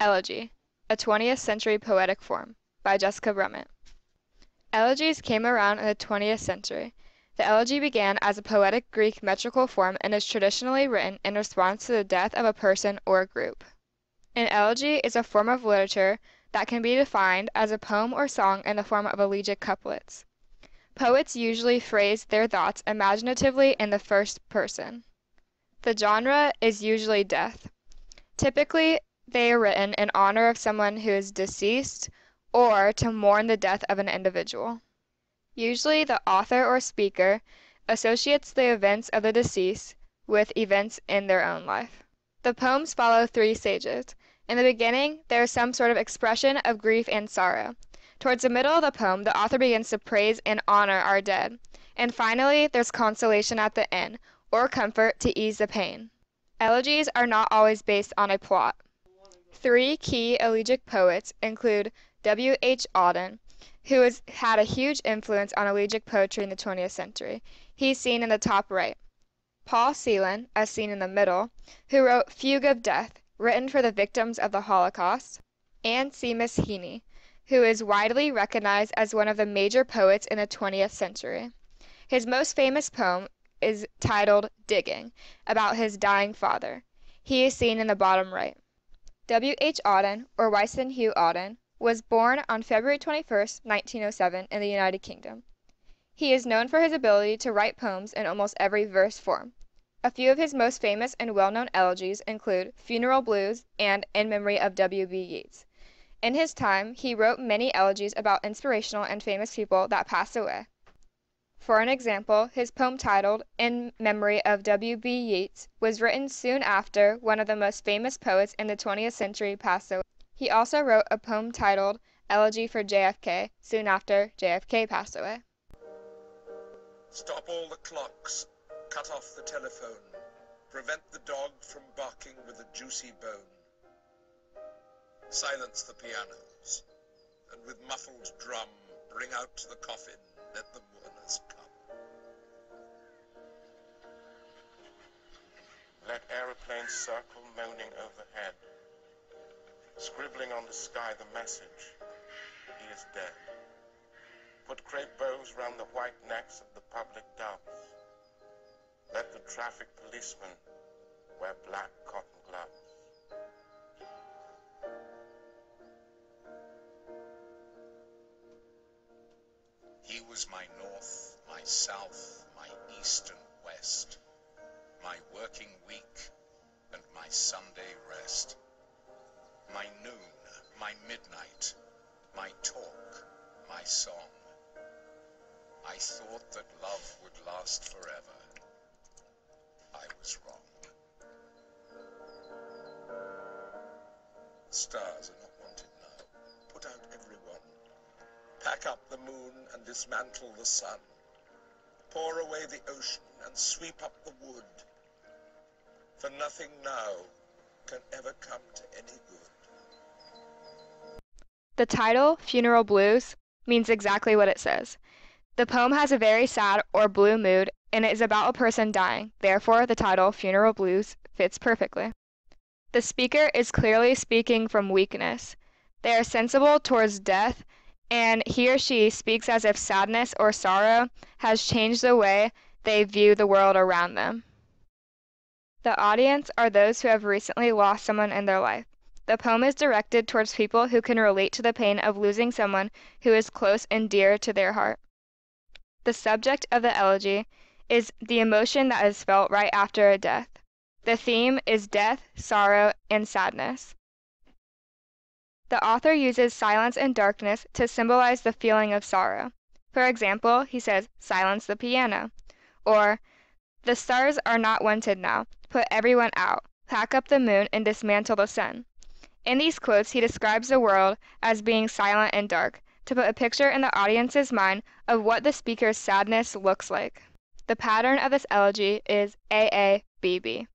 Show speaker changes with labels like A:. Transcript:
A: Elegy, a 20th century poetic form, by Jessica Brumit. Elegies came around in the 20th century. The elegy began as a poetic Greek metrical form and is traditionally written in response to the death of a person or a group. An elegy is a form of literature that can be defined as a poem or song in the form of elegiac couplets. Poets usually phrase their thoughts imaginatively in the first person. The genre is usually death. Typically, they are written in honor of someone who is deceased or to mourn the death of an individual. Usually, the author or speaker associates the events of the deceased with events in their own life. The poems follow 3 stages. In the beginning, there is some sort of expression of grief and sorrow. Towards the middle of the poem, the author begins to praise and honor our dead. And finally, there's consolation at the end, or comfort to ease the pain. Elegies are not always based on a plot. 3 key elegiac poets include W. H. Auden, who has had a huge influence on elegiac poetry in the 20th century. He's seen in the top right. Paul Celan, as seen in the middle, who wrote Fugue of Death, written for the victims of the Holocaust, and Seamus Heaney, who is widely recognized as one of the major poets in the 20th century. His most famous poem is titled Digging, about his dying father. He is seen in the bottom right. W. H. Auden, or Wyson Hugh Auden, was born on February 21, 1907, in the United Kingdom. He is known for his ability to write poems in almost every verse form. A few of his most famous and well-known elegies include Funeral Blues and In Memory of W. B. Yeats. In his time, he wrote many elegies about inspirational and famous people that passed away. For an example, his poem titled In Memory of W. B. Yeats was written soon after one of the most famous poets in the 20th century passed away. He also wrote a poem titled Elegy for JFK soon after JFK passed away.
B: Stop all the clocks, cut off the telephone, prevent the dog from barking with a juicy bone. Silence the pianos, and with muffled drum, bring out the coffin, let the mourners come.
C: Let aeroplanes circle moaning overhead, scribbling on the sky the message, he is dead. Put crepe bows round the white necks of the public doves. Let the traffic policemen wear black cotton gloves.
B: He was my north, my south, my east and west, my working week and my Sunday rest, my noon, my midnight, my talk, my song. I thought that love would last forever. I was wrong. Stars are not wanted now. Put out everyone. Pack up the moon and dismantle the sun. Pour away the ocean and sweep up the wood. For nothing now can ever come to any good.
A: The title, Funeral Blues, means exactly what it says. The poem has a very sad or blue mood, and it is about a person dying. Therefore, the title, Funeral Blues, fits perfectly. The speaker is clearly speaking from weakness. They are sensible towards death, and he or she speaks as if sadness or sorrow has changed the way they view the world around them. The audience are those who have recently lost someone in their life. The poem is directed towards people who can relate to the pain of losing someone who is close and dear to their heart. The subject of the elegy is the emotion that is felt right after a death. The theme is death, sorrow, and sadness. The author uses silence and darkness to symbolize the feeling of sorrow. For example, he says, "Silence the piano," or "The stars are not wanted now. Put everyone out. Pack up the moon and dismantle the sun." In these quotes, he describes the world as being silent and dark, to put a picture in the audience's mind of what the speaker's sadness looks like. The pattern of this elegy is AABB.